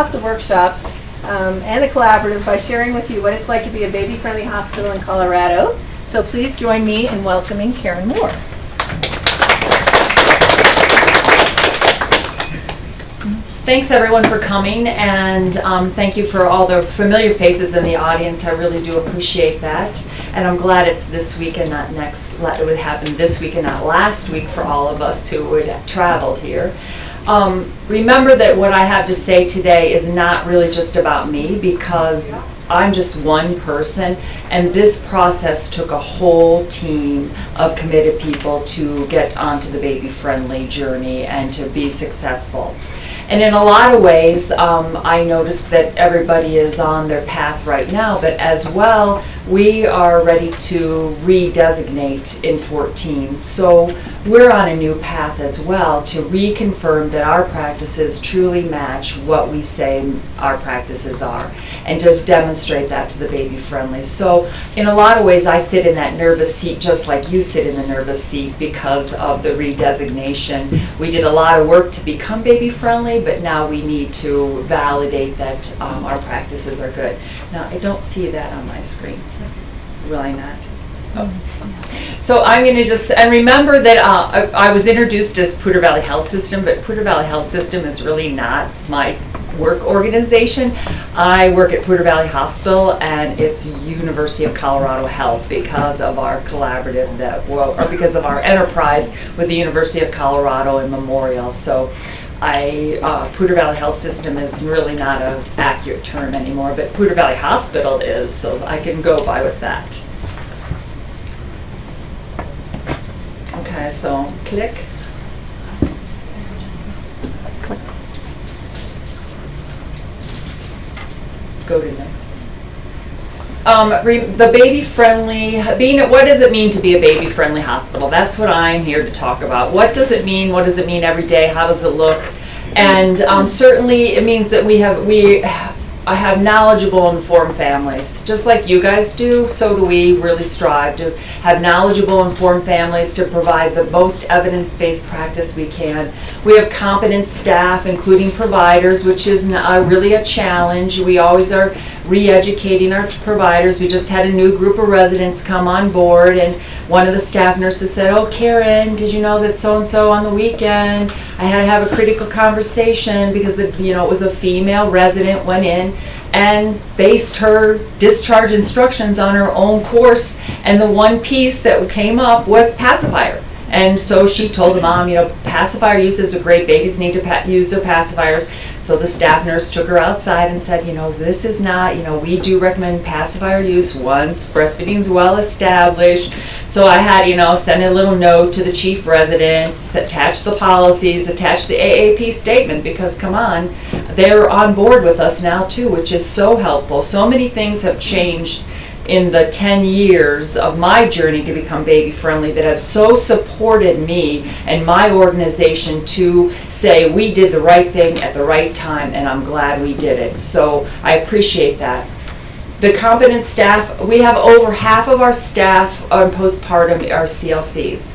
off the workshop and the collaborative by sharing with you what it's like to be a baby-friendly hospital in Colorado. So please join me in welcoming Karen Moore. Thanks everyone for coming, and thank you for all the familiar faces in the audience. I really do appreciate that, and I'm glad it's this week and not next. It would happen this week and not last week for all of us who would have traveled here. Remember that what I have to say today is not really just about me, because I'm just one person, and this process took a whole team of committed people to get onto the baby-friendly journey and to be successful. And in a lot of ways, I noticed that everybody is on their path right now, but as well, we are ready to redesignate in 14. So we're on a new path as well to reconfirm that our practices truly match what we say our practices are, and to demonstrate that to the baby-friendly. So in a lot of ways, I sit in that nervous seat just like you sit in the nervous seat because of the redesignation. We did a lot of work to become baby-friendly, but now we need to validate that our practices are good. Now, I don't see that on my screen. Will I not? Oh. So I'm going to just, and remember that I was introduced as Poudre Valley Health System, but Poudre Valley Health System is really not my work organization. I work at Poudre Valley Hospital, and it's University of Colorado Health because of our collaborative or because of our enterprise with the University of Colorado and Memorial. So Poudre Valley Health System is really not an accurate term anymore, but Poudre Valley Hospital is, so I can go by with that. Okay, so click. Go to next. The baby-friendly, what does it mean to be a baby-friendly hospital? That's what I'm here to talk about. What does it mean? What does it mean every day? How does it look? And certainly it means that we have knowledgeable, informed families. Just like you guys do, so do we really strive to have knowledgeable, informed families to provide the most evidence-based practice we can. We have competent staff, including providers, which is really a challenge. We always are re-educating our providers. We just had a new group of residents come on board, and one of the staff nurses said, "Oh, Karen, did you know that so-and-so on the weekend, I had to have a critical conversation because it was a female resident went in and based her discharge instructions on her own course, and the one piece that came up was pacifier." And so she told the mom, pacifier use is great, babies need to use their pacifiers. So the staff nurse took her outside and said, this is not, we do recommend pacifier use once breastfeeding is well established. So I had, send a little note to the chief resident, attach the policies, attach the AAP statement, because come on, they're on board with us now too, which is so helpful. So many things have changed in the 10 years of my journey to become baby-friendly that have so supported me and my organization to say we did the right thing at the right time, and I'm glad we did it. So I appreciate that. The competent staff, we have over half of our staff on postpartum are CLCs.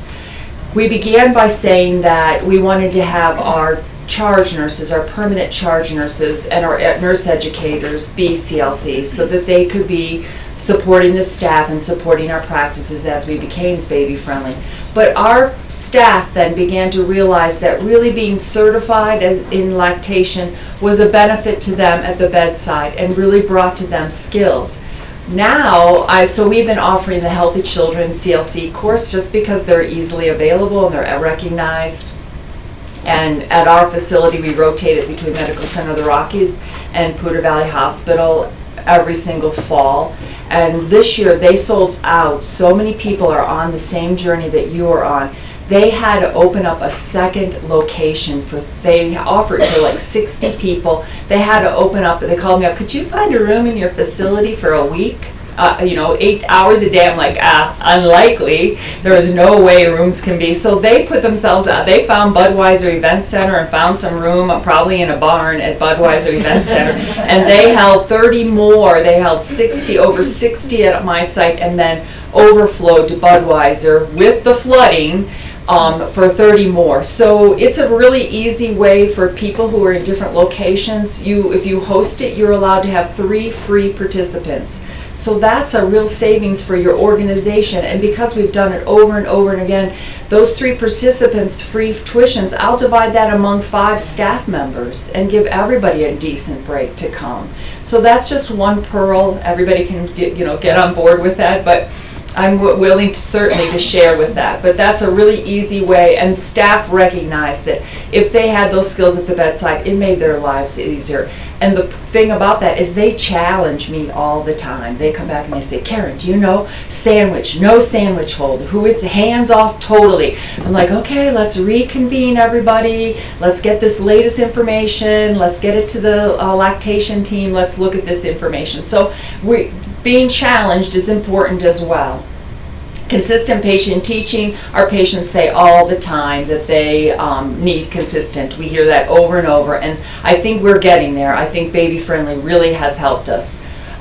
We began by saying that we wanted to have our charge nurses, our permanent charge nurses, and our nurse educators be CLCs so that they could be supporting the staff and supporting our practices as we became baby-friendly. But our staff then began to realize that really being certified in lactation was a benefit to them at the bedside and really brought to them skills. Now, so we've been offering the Healthy Children CLC course just because they're easily available and they're recognized. And at our facility, we rotate it between Medical Center of the Rockies and Poudre Valley Hospital every single fall. And this year they sold out. So many people are on the same journey that you are on. They had to open up a second location they offered to like 60 people. They had to open up, they called me up, "Could you find a room in your facility for a week?" 8 hours a day. I'm like, unlikely. There is no way rooms can be. So they put themselves out. They found Budweiser Event Center and found some room, probably in a barn at Budweiser Event Center. And they held 30 more. They held over 60 at my site, and then overflowed to Budweiser with the flooding. for 30 more. So it's a really easy way for people who are in different locations. If you host it, you're allowed to have 3 free participants. So that's a real savings for your organization. And because we've done it over and over and again, those 3 participants, free tuitions, I'll divide that among 5 staff members and give everybody a decent break to come. So that's just one pearl. Everybody can get on board with that, but I'm willing to certainly to share with that. But that's a really easy way, and staff recognize that if they had those skills at the bedside, it made their lives easier. And the thing about that is they challenge me all the time. They come back and they say, Karen, do you know sandwich, no sandwich hold, who is hands off totally? I'm like, okay, let's reconvene everybody. Let's get this latest information. Let's get it to the lactation team. Let's look at this information. So being challenged is important as well. Consistent patient teaching, our patients say all the time that they need consistent. We hear that over and over, and I think we're getting there. I think Baby Friendly really has helped us.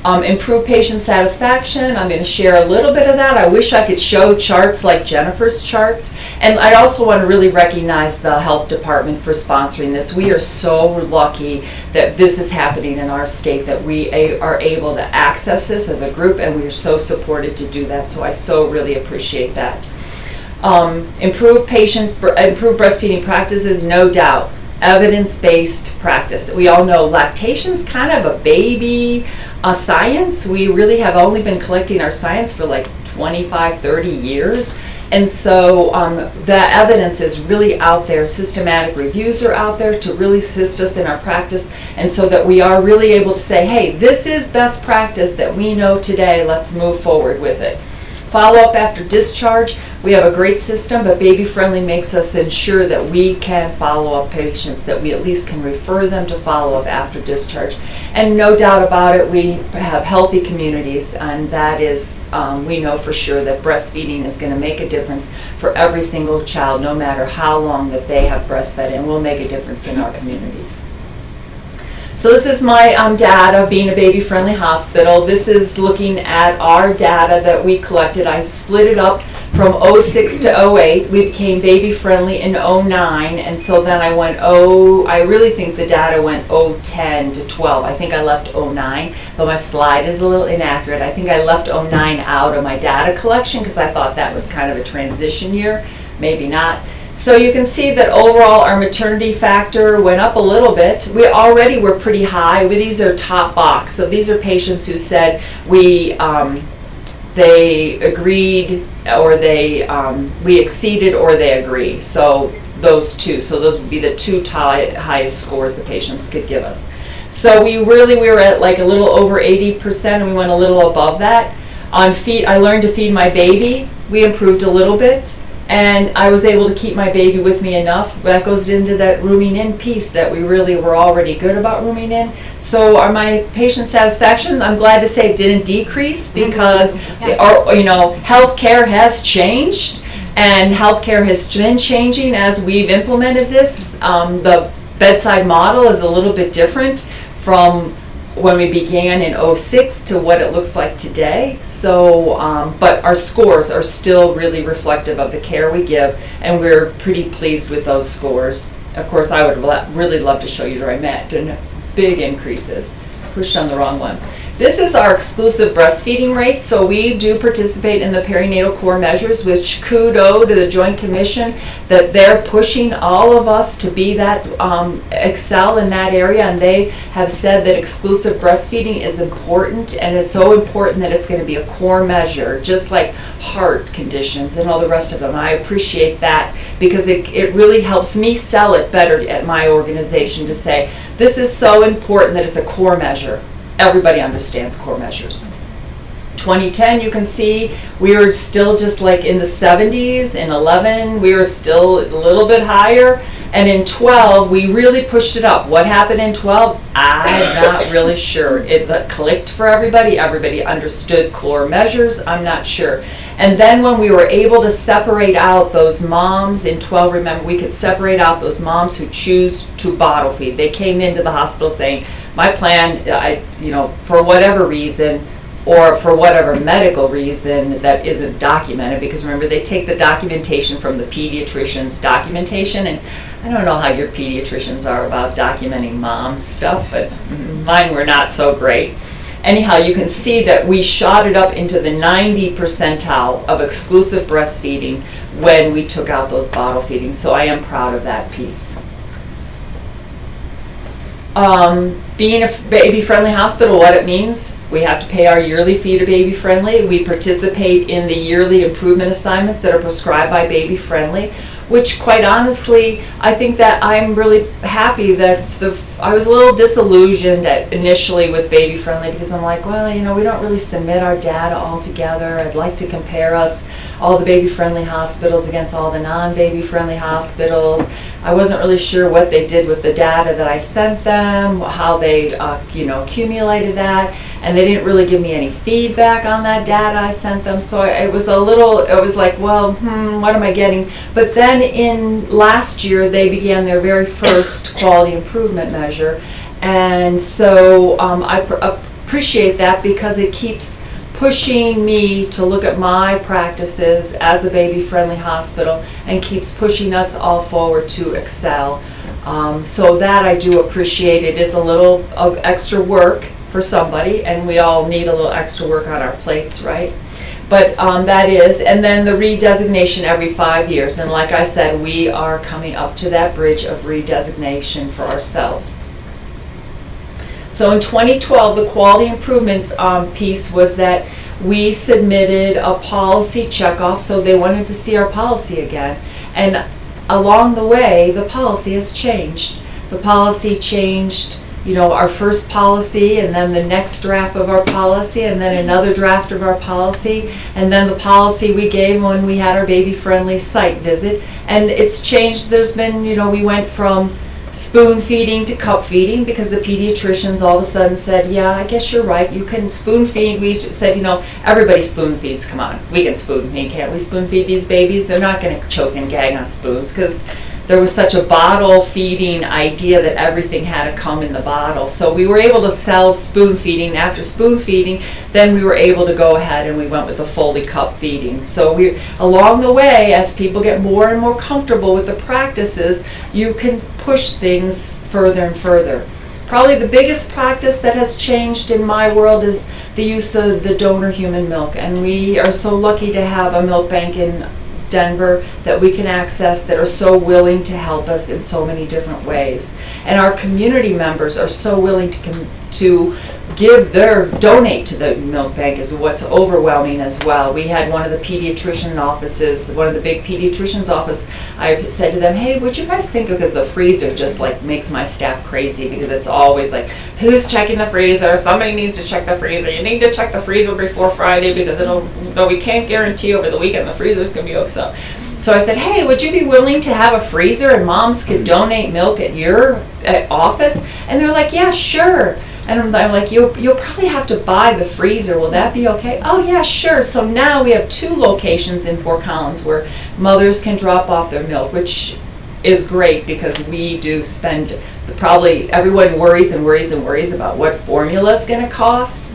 Improve patient satisfaction, I'm going to share a little bit of that. I wish I could show charts like Jennifer's charts. And I also want to really recognize the health department for sponsoring this. We are so lucky that this is happening in our state, that we are able to access this as a group, and we are so supported to do that. So I so really appreciate that. Improve breastfeeding practices, no doubt. Evidence-based practice. We all know lactation's kind of a baby science. We really have only been collecting our science for like 25, 30 years. And so the evidence is really out there. Systematic reviews are out there to really assist us in our practice, and so that we are really able to say, hey, this is best practice that we know today. Let's move forward with it. Follow-up after discharge, we have a great system, but Baby Friendly makes us ensure that we can follow up patients, that we at least can refer them to follow-up after discharge. And no doubt about it, we have healthy communities, and that is, we know for sure that breastfeeding is going to make a difference for every single child, no matter how long that they have breastfed, and will make a difference in our communities. So this is my data, being a baby-friendly hospital. This is looking at our data that we collected. I split it up from 06 to 08. We became baby-friendly in 09, and so then I went, I really think the data went 010 to 12. I think I left 09, though my slide is a little inaccurate. I think I left 09 out of my data collection because I thought that was kind of a transition year. Maybe not. So you can see that overall our maternity factor went up a little bit. We already were pretty high. These are top box. So these are patients who said they agreed, or we exceeded, or they agree. So those two. So those would be the 2 highest scores the patients could give us. So we were at like a little over 80%, and we went a little above that. On feed, I learned to feed my baby. We improved a little bit. And I was able to keep my baby with me enough. That goes into that rooming in piece that we really were already good about rooming in. So my patient satisfaction, I'm glad to say, didn't decrease, because healthcare has changed, and healthcare has been changing as we've implemented this. The bedside model is a little bit different from when we began in 06 to what it looks like today. So, but our scores are still really reflective of the care we give, and we're pretty pleased with those scores. Of course, I would really love to show you where I met, and big increases. Pushed on the wrong one. This is our exclusive breastfeeding rate. So we do participate in the perinatal core measures, which kudos to the Joint Commission that they're pushing all of us to be that excel in that area, and they have said that exclusive breastfeeding is important, and it's so important that it's going to be a core measure, just like heart conditions and all the rest of them. I appreciate that, because it really helps me sell it better at my organization to say this is so important that it's a core measure. Everybody understands core measures. 2010, you can see we were still just like in the 70s. In 11, we were still a little bit higher. And in 12, we really pushed it up. What happened in 12? I'm not really sure. It clicked for everybody. Everybody understood core measures. I'm not sure. And then when we were able to separate out those moms in 12, remember, we could separate out those moms who choose to bottle feed. They came into the hospital saying, my plan, for whatever reason, or for whatever medical reason that isn't documented, because remember, they take the documentation from the pediatrician's documentation, and I don't know how your pediatricians are about documenting mom's stuff, but mine were not so great. Anyhow, you can see that we shot it up into the 90 percentile of exclusive breastfeeding when we took out those bottle feedings, so I am proud of that piece. Being a baby-friendly hospital, what it means, we have to pay our yearly fee to Baby Friendly. We participate in the yearly improvement assignments that are prescribed by Baby Friendly, which quite honestly, I think that I'm really happy that I was a little disillusioned initially with Baby Friendly, because I'm like, well, you know, we don't really submit our data all together. I'd like to compare us, all the baby-friendly hospitals against all the non-baby-friendly hospitals. I wasn't really sure what they did with the data that I sent them, how they accumulated that, and they didn't really give me any feedback on that data I sent them. So it was like, well, what am I getting? But then in last year, they began their very first quality improvement measure, and so I appreciate that, because it keeps pushing me to look at my practices as a baby-friendly hospital and keeps pushing us all forward to excel. So that I do appreciate. It is a little of extra work for somebody, and we all need a little extra work on our plates, right? But that is, and then the redesignation every 5 years. And like I said, we are coming up to that bridge of redesignation for ourselves. So in 2012, the quality improvement piece was that we submitted a policy checkoff, so they wanted to see our policy again. And along the way, the policy has changed. The policy changed, our first policy, and then the next draft of our policy, and then another draft of our policy, and then the policy we gave when we had our baby-friendly site visit. And it's changed. There's been, we went from spoon feeding to cup feeding, because the pediatricians all of a sudden said, yeah, I guess you're right, you can spoon feed. We said, everybody spoon feeds, come on, we can spoon feed, can't we spoon feed these babies? They're not going to choke and gag on spoons, because there was such a bottle feeding idea that everything had to come in the bottle. So we were able to sell spoon feeding. After spoon feeding, then we were able to go ahead and we went with the Foley cup feeding. So along the way, as people get more and more comfortable with the practices, you can push things further and further. Probably the biggest practice that has changed in my world is the use of the donor human milk. And we are so lucky to have a milk bank in Denver that we can access that are so willing to help us in so many different ways. And our community members are so willing to donate to the milk bank, is what's overwhelming as well. We had one of the pediatrician offices, one of the big pediatrician's office, I said to them, hey, what you guys think of, because the freezer just like makes my staff crazy, because it's always like, who's checking the freezer? Somebody needs to check the freezer. You need to check the freezer before Friday, because we can't guarantee over the weekend the freezer's going to be okay. So I said, hey, would you be willing to have a freezer and moms could donate milk at your office? And they're like, yeah, sure. And I'm like, you'll probably have to buy the freezer. Will that be okay? Oh, yeah, sure. So now we have 2 locations in Fort Collins where mothers can drop off their milk, which is great, because we do spend, probably everyone worries about what formula is going to cost.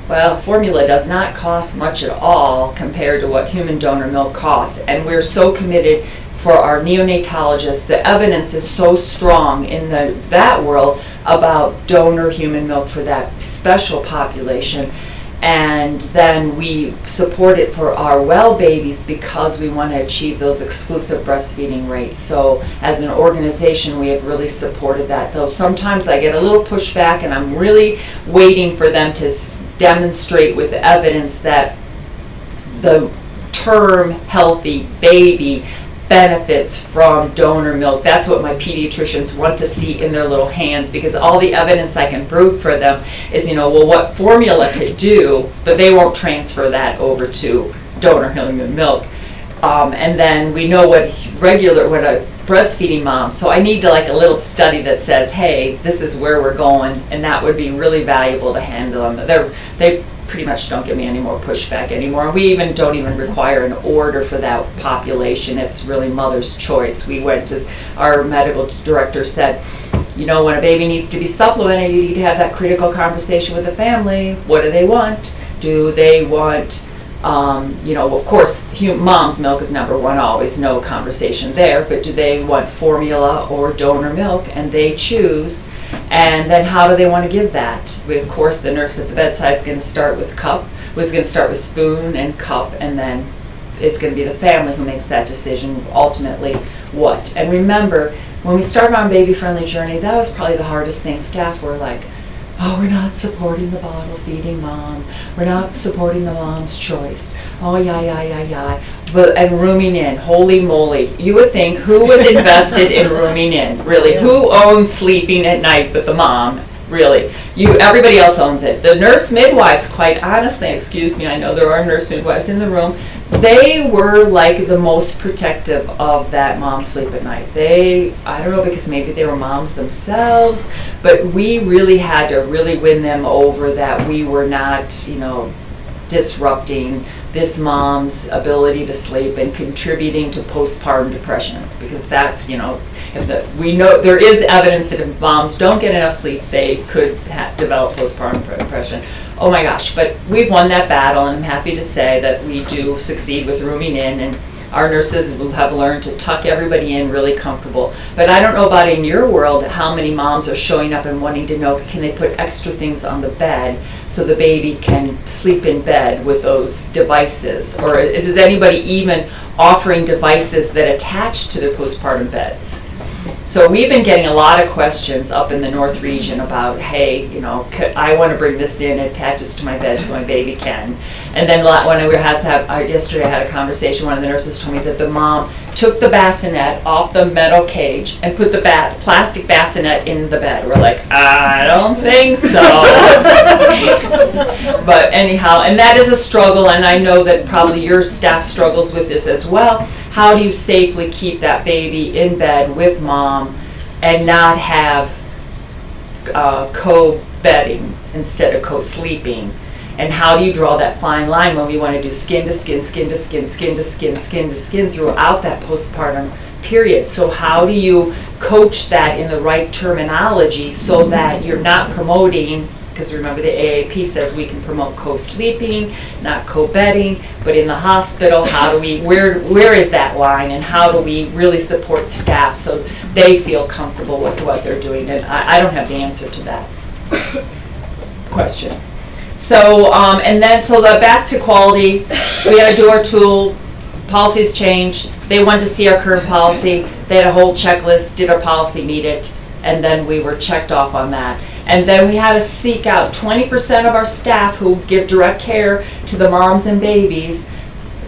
Well, formula does not cost much at all compared to what human donor milk costs. And we're so committed for our neonatologists. The evidence is so strong in that world about donor human milk for that special population. And then we support it for our well babies, because we want to achieve those exclusive breastfeeding rates. So as an organization, we have really supported that. Though sometimes I get a little pushback, and I'm really waiting for them to demonstrate with evidence that the term healthy baby benefits from donor milk. That's what my pediatricians want to see in their little hands, because all the evidence I can prove for them is, what formula could do, but they won't transfer that over to donor human milk. And then we know what a breastfeeding mom, so I need a little study that says, hey, this is where we're going, and that would be really valuable to handle them. They pretty much don't give me any more pushback anymore. We don't even require an order for that population. It's really mother's choice. We went to, our medical director said, when a baby needs to be supplemented, you need to have that critical conversation with the family. What do they want? Do they want, of course, mom's milk is number one, always, no conversation there, but do they want formula or donor milk? And they choose. And then how do they want to give that? Of course, the nurse at the bedside is going to start with spoon and cup, and then it's going to be the family who makes that decision, ultimately what. And remember, when we started our baby-friendly journey, that was probably the hardest thing. Staff were like, oh, we're not supporting the bottle feeding mom. We're not supporting the mom's choice. Oh, yeah. And rooming in, holy moly. You would think, who was invested in rooming in? Really, who owns sleeping at night but the mom? Really, everybody else owns it. The nurse midwives, quite honestly, excuse me, I know there are nurse midwives in the room, they were like the most protective of that mom sleep at night. I don't know, because maybe they were moms themselves, but we really had to really win them over that we were not, disrupting this mom's ability to sleep and contributing to postpartum depression, because that's, we know there is evidence that if moms don't get enough sleep, they could develop postpartum depression. Oh my gosh, but we've won that battle, and I'm happy to say that we do succeed with rooming in, and our nurses have learned to tuck everybody in really comfortable. But I don't know about in your world how many moms are showing up and wanting to know, can they put extra things on the bed so the baby can sleep in bed with those devices? Or is anybody even offering devices that attach to their postpartum beds? So we've been getting a lot of questions up in the North region about, hey, I want to bring this in, it attaches to my bed so my baby can. And then yesterday I had a conversation, one of the nurses told me that the mom took the bassinet off the metal cage and put the plastic bassinet in the bed. We're like, I don't think so. But anyhow, and that is a struggle, and I know that probably your staff struggles with this as well. How do you safely keep that baby in bed with mom and not have co-bedding instead of co-sleeping? And how do you draw that fine line when we want to do skin to skin, skin to skin, skin to skin, skin to skin throughout that postpartum period? So how do you coach that in the right terminology so that you're not promoting, because remember the AAP says we can promote co-sleeping, not co-bedding, but in the hospital, where is that line, and how do we really support staff so they feel comfortable with what they're doing? And I don't have the answer to that question. So, back to quality, we had a door tool, policies changed, they wanted to see our current policy, they had a whole checklist, did our policy meet it, and then we were checked off on that. And then we had to seek out 20% of our staff who give direct care to the moms and babies.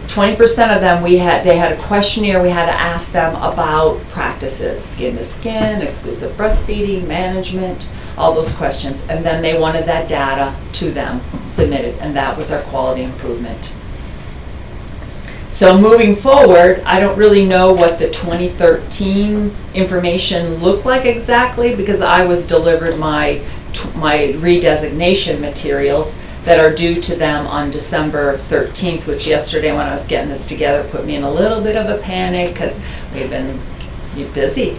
20% of them, they had a questionnaire we had to ask them about practices, skin to skin, exclusive breastfeeding, management, all those questions. And then they wanted that data to them submitted, and that was our quality improvement. So moving forward, I don't really know what the 2013 information looked like exactly, because I was delivered my redesignation materials that are due to them on December 13th, which yesterday when I was getting this together put me in a little bit of a panic, because we've been busy,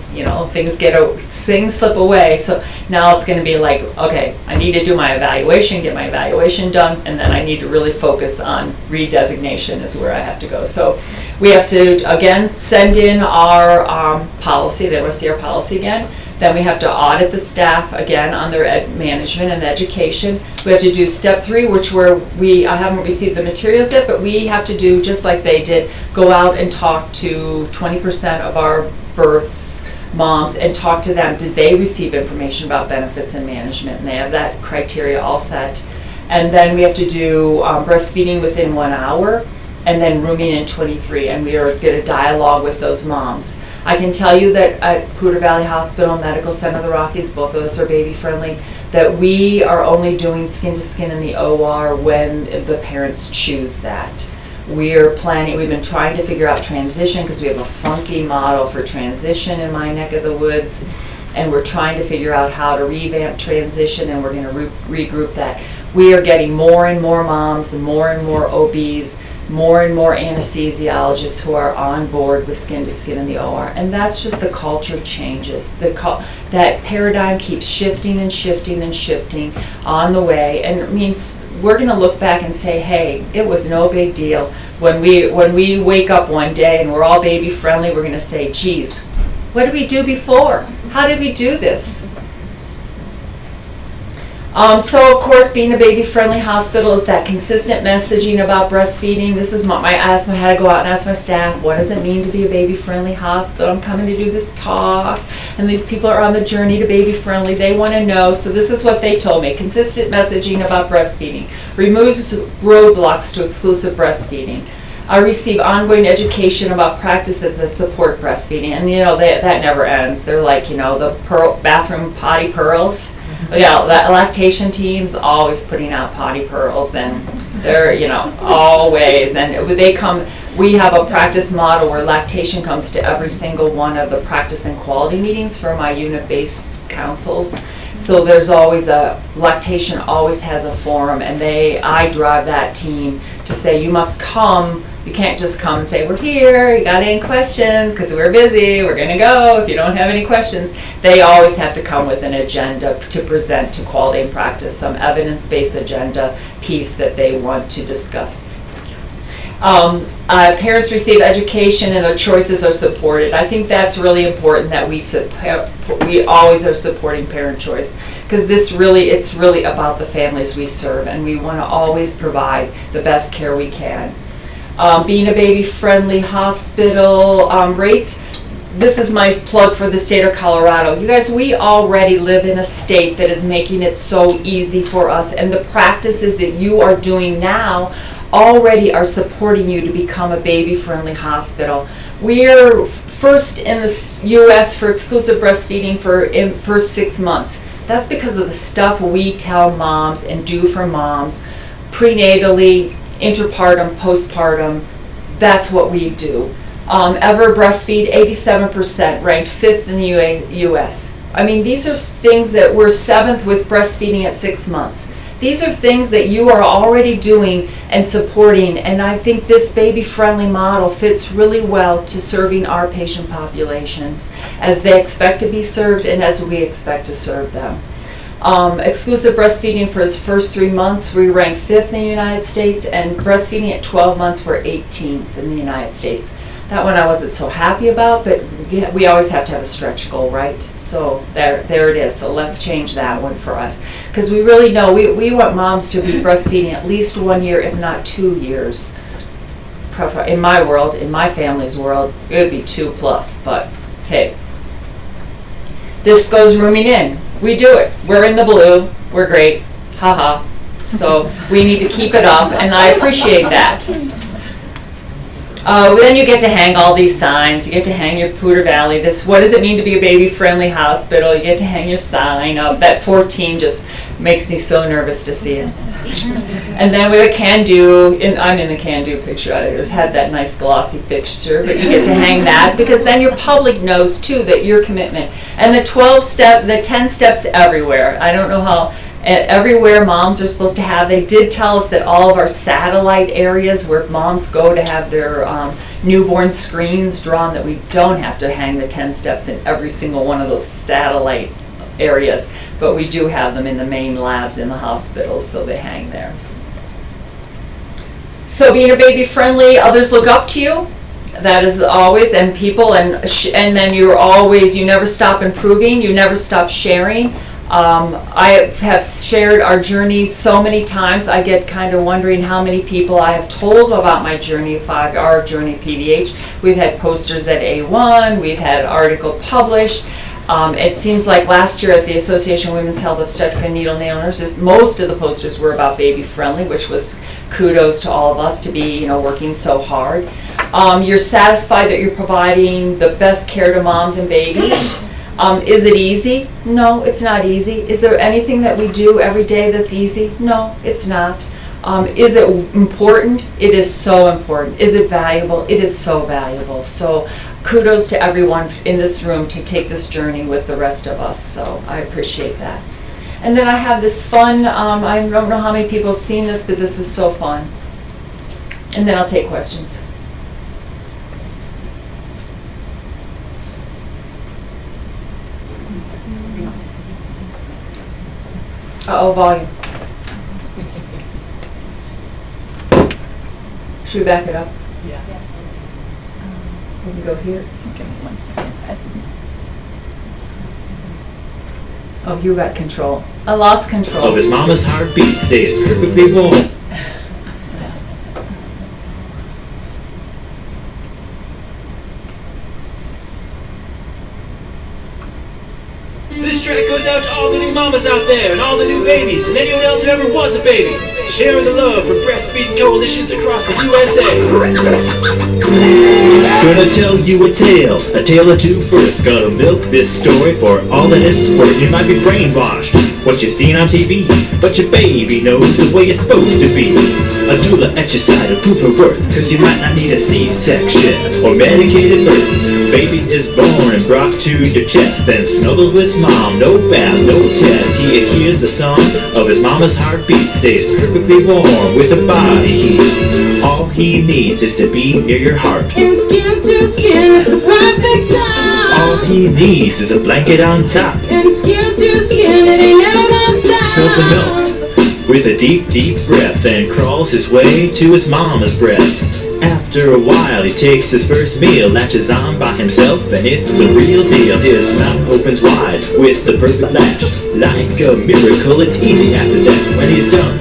things slip away. So now it's going to be like, okay, I need to do my evaluation, get my evaluation done, and then I need to really focus on redesignation is where I have to go. So we have to, again, send in our policy. They want to see our policy again. Then we have to audit the staff again on their management and education. We have to do step 3, which I haven't received the materials yet, but we have to do just like they did, go out and talk to 20% of our births moms and talk to them. Did they receive information about benefits and management? And they have that criteria all set. And then we have to do breastfeeding within 1 hour, and then rooming in 23, and we are going to dialogue with those moms. I can tell you that at Poudre Valley Hospital, Medical Center of the Rockies, both of us are baby friendly, that we are only doing skin to skin in the OR when the parents choose that. We've been trying to figure out transition, because we have a funky model for transition in my neck of the woods, and we're trying to figure out how to revamp transition, and we're going to regroup that. We are getting more and more moms and more OBs, more and more anesthesiologists who are on board with skin to skin in the OR, and that's just the culture changes. That paradigm keeps shifting and shifting and shifting on the way, and it means we're going to look back and say, hey, it was no big deal. When we wake up one day and we're all baby friendly, we're going to say, geez, what did we do before? How did we do this? So of course, being a baby-friendly hospital is that consistent messaging about breastfeeding. This is I had to go out and ask my staff, what does it mean to be a baby-friendly hospital? I'm coming to do this talk, and these people are on the journey to baby-friendly. They want to know, so this is what they told me. Consistent messaging about breastfeeding. Removes roadblocks to exclusive breastfeeding. I receive ongoing education about practices that support breastfeeding, and that never ends. They're like, the bathroom potty pearls. Yeah, that lactation team's always putting out potty pearls, and they're, always, and we have a practice model where lactation comes to every single one of the practice and quality meetings for my unit-based councils. So there's always lactation always has a forum, and I drive that team to say, you must come. You can't just come and say, we're here, you got any questions, because we're busy, we're going to go if you don't have any questions. They always have to come with an agenda to present to quality and practice, some evidence-based agenda piece that they want to discuss. Parents receive education and their choices are supported. I think that's really important that we always are supporting parent choice, because it's really about the families we serve, and we want to always provide the best care we can. Being a baby-friendly hospital rates. This is my plug for the state of Colorado. You guys, we already live in a state that is making it so easy for us, and the practices that you are doing now already are supporting you to become a baby-friendly hospital. We're first in the U.S. for exclusive breastfeeding for first 6 months. That's because of the stuff we tell moms and do for moms prenatally, interpartum, postpartum. That's what we do. Ever Breastfeed, 87%, ranked 5th in the U.S. I mean, these are things that we're 7th with breastfeeding at 6 months. These are things that you are already doing and supporting, and I think this baby-friendly model fits really well to serving our patient populations as they expect to be served and as we expect to serve them. Exclusive breastfeeding for his first 3 months, we ranked 5th in the United States, and breastfeeding at 12 months, we're 18th in the United States. That one I wasn't so happy about, but we always have to have a stretch goal, right? So there it is. So let's change that one for us, because we really know we want moms to be breastfeeding at least 1 year, if not 2 years. In my world, in my family's world, it would be 2+, but hey. This goes rooming in. We do it. We're in the blue. We're great. Haha. So we need to keep it up, and I appreciate that. Then you get to hang all these signs. You get to hang your Poudre Valley. What does it mean to be a baby-friendly hospital? You get to hang your sign up. That 14 just makes me so nervous to see it. And then we have a can-do. I'm in the can-do picture. I just had that nice glossy fixture, but you get to hang that, because then your public knows too that your commitment. And the 10 steps everywhere. I don't know how. Everywhere moms are supposed to have. They did tell us that all of our satellite areas where moms go to have their newborn screens drawn, that we don't have to hang the 10 steps in every single one of those satellite areas, but we do have them in the main labs in the hospitals, so they hang there. So being a baby friendly, others look up to you. That is always, and people, and then you never stop improving, you never stop sharing. I have shared our journey so many times. I get kind of wondering how many people I have told about my journey, our journey PDH. We've had posters at A1, we've had an article published. It seems like last year at the Association of Women's Health Obstetric and Neonatal Nurses, most of the posters were about baby friendly, which was kudos to all of us to be, working so hard. You're satisfied that you're providing the best care to moms and babies. Is it easy? No, it's not easy. Is there anything that we do every day that's easy? No, it's not. Is it important? It is so important. Is it valuable? It is so valuable. So kudos to everyone in this room to take this journey with the rest of us. So I appreciate that. And then I have this fun, I don't know how many people have seen this, but this is so fun. And then I'll take questions. Uh-oh, volume. Should we back it up? Yeah. We can go here. Give me 1 second. Oh, you got control. I lost control. Of his mama's heartbeat stays perfectly warm. This track goes out to all the new mamas out there and all the new babies and anyone else who ever was a baby. Sharing the love from breastfeeding coalitions across the USA. Gonna tell you a tale or two first. Gonna milk this story for all that it's worth. You might be brainwashed, what you've seen on TV, but your baby knows the way it's supposed to be. A doula at your side to prove her worth, cause you might not need a C-section or medicated birth. Baby is born and brought to your chest, then snuggles with mom, no baths, no test. He hears the song of his mama's heartbeat, stays perfectly warm with a body heat. All he needs is to be near your heart. And skin to skin at the perfect stop. All he needs is a blanket on top. And skin to skin, it ain't never gonna stop. Smells the milk with a deep, deep breath and crawls his way to his mama's breast. After a while, he takes his first meal, latches on by himself, and it's the real deal. His mouth opens wide with the perfect latch. Like a miracle, it's easy after that. When he's done,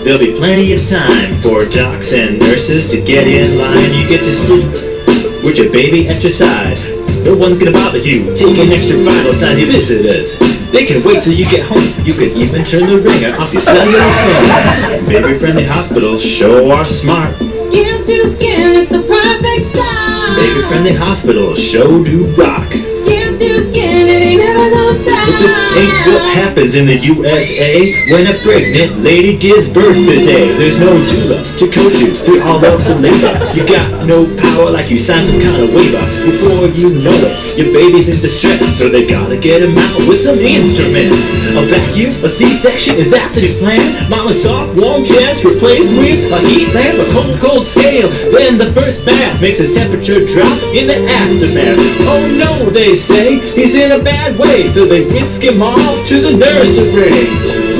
there'll be plenty of time for docs and nurses to get in line. You get to sleep with your baby at your side. No one's gonna bother you, taking extra vital signs. Your visitors, they can wait till you get home. You could even turn the ringer off your cellular phone. Baby-friendly hospitals sure are smart. Skin to skin, it's the perfect stop. Baby-friendly hospitals sure do rock. Skin to skin, it ain't never gonna stop. But this ain't what happens in the USA when a pregnant lady gives birth today. There's no doula to coach you through all of the labor. You got no power like you signed some kind of waiver. Before you know it, your baby's in distress, so they gotta get him out with some instruments. A vacuum, a C-section, is that the new plan? Mama's soft, warm chest replaced with a heat lamp, a cold, cold scale. Then the first bath makes his temperature drop in the aftermath. Oh no, they say, he's in a bad way, so they whisk him off to the nursery.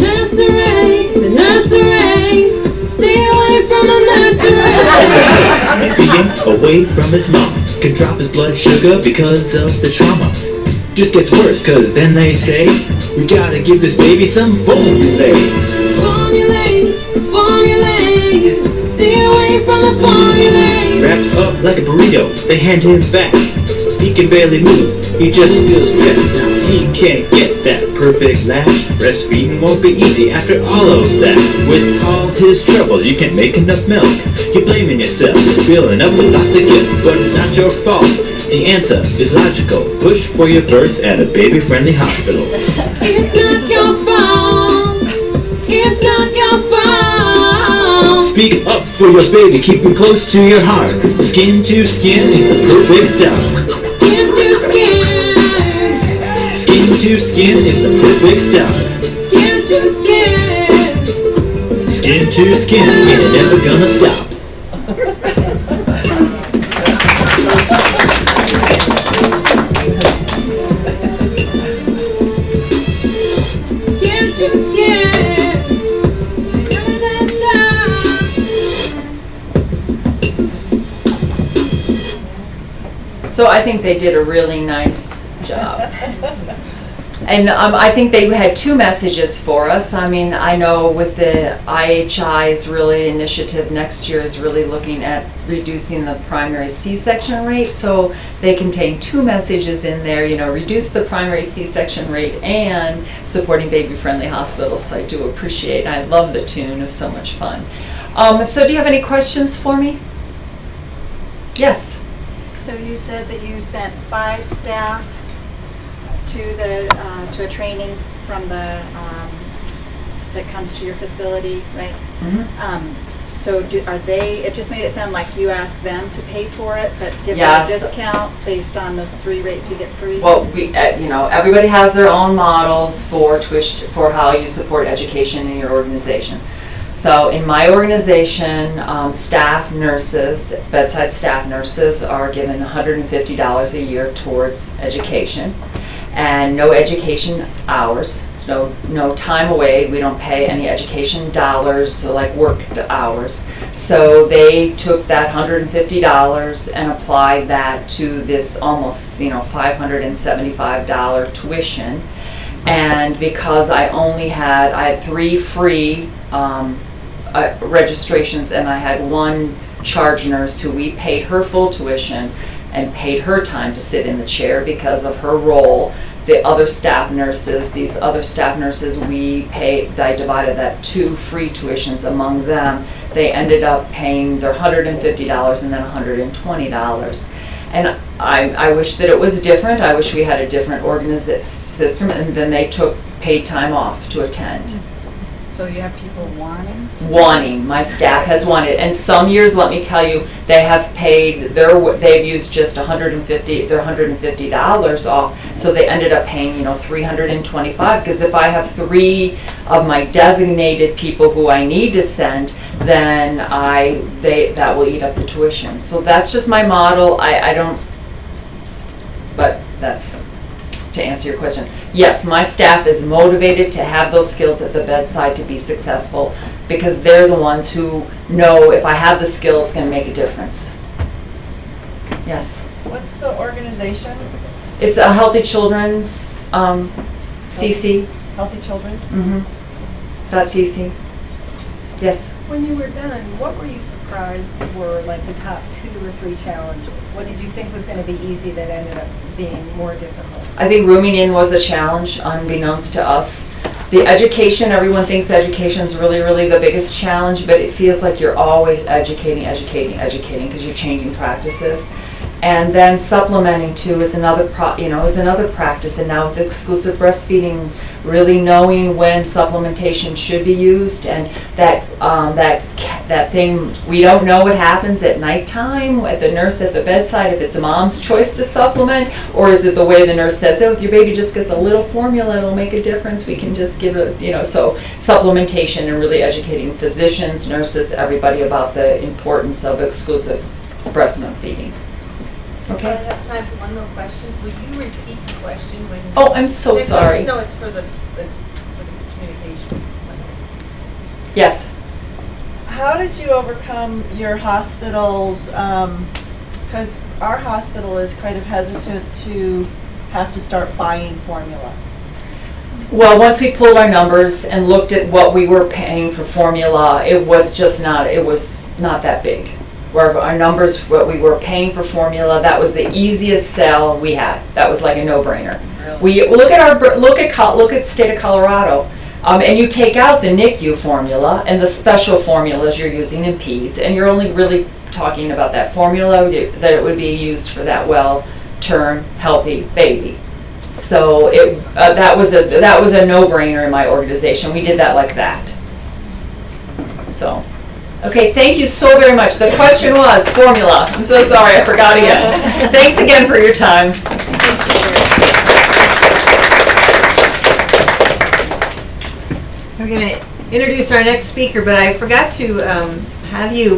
Nursery, the nursery. Stay away from the nursery. Being away from his mom can drop his blood sugar because of the trauma. Just gets worse, cause then they say, we gotta give this baby some formulae. Formulate, formulate. Stay away from the formulate. Wrapped up like a burrito, they hand him back. He can barely move, he just feels trapped. He can't get that perfect latch. Breastfeeding won't be easy after all of that. With all his troubles, you can't make enough milk. You're blaming yourself, you're filling up with lots of guilt, but it's not your fault. The answer is logical. Push for your birth at a baby-friendly hospital. It's not your fault. It's not your fault. Speak up for your baby, keep him close to your heart. Skin to skin is the perfect start. Skin to skin. Skin to skin is the perfect start. Skin to skin. Skin to skin, ain't never gonna stop. Skin to skin. Never gonna stop. So I think they did a really nice job. And I think they had two messages for us. I mean, I know with the IHI's really initiative next year is really looking at reducing the primary C-section rate. So they contain two messages in there, you know, reduce the primary C-section rate and supporting baby-friendly hospitals. So I do appreciate, I love the tune, it was so much fun. So do you have any questions for me? Yes. So you said that you sent 5 staff to the to a training from the that comes to your facility, right? Mm-hmm. So are they? It just made it sound like you asked them to pay for it, but give Yes. them a discount based on those 3 rates you get free. Well, we, you know, everybody has their own models for tuition, for how you support education in your organization. So in my organization, staff nurses, bedside staff nurses are given $150 a year towards education, and no education hours. no time away. We don't pay any education dollars, so like worked hours. So they took that $150 and applied that to this almost, $575 tuition. And because I had 3 free registrations, and I had 1 charge nurse who we paid her full tuition and paid her time to sit in the chair because of her role. These other staff nurses, I divided that 2 free tuitions among them. They ended up paying their $150 and then $120. And I wish that it was different. I wish we had a different system, and then they took paid time off to attend. So you have people wanting to? Wanting, my staff has wanted, and some years, let me tell you, they have paid they've used just their $150 off, so they ended up paying, $325, because if I have 3 of my designated people who I need to send, then that will eat up the tuition. So that's just my model. I don't, but that's to answer your question. Yes, my staff is motivated to have those skills at the bedside to be successful, because they're the ones who know if I have the skill, it's going to make a difference. Yes. What's the organization? It's a Healthy Children's CC. Healthy Children's? .cc. Yes. When you were done, what were you surprised were like the top 2 or 3 challenges? What did you think was going to be easy that ended up being more difficult? I think rooming in was a challenge, unbeknownst to us. The education, everyone thinks education is really, really the biggest challenge, but it feels like you're always educating, because you're changing practices. And then supplementing too is another practice. And now with exclusive breastfeeding, really knowing when supplementation should be used, and that thing, we don't know what happens at nighttime at the nurse at the bedside, if it's a mom's choice to supplement, or is it the way the nurse says, if your baby just gets a little formula, it'll make a difference, we can just give it, so supplementation and really educating physicians, nurses, everybody about the importance of exclusive breast milk feeding. Okay. I have time for one more question. Will you repeat the question when? Oh, I'm so sorry. No, it's for the communication. Yes. How did you overcome your hospital's, because our hospital is kind of hesitant to have to start buying formula. Well, once we pulled our numbers and looked at what we were paying for formula, it was not that big. Where our numbers, what we were paying for formula, that was the easiest sell we had. That was like a no-brainer. We look at state of Colorado, and you take out the NICU formula and the special formulas you're using in peds, and you're only really talking about that formula that it would be used for that well-term, healthy baby. So that was a no-brainer in my organization. We did that like that. So. Okay, thank you so very much. The question was formula. I'm so sorry, I forgot again. Thanks again for your time. We're going to introduce our next speaker, but I forgot to have you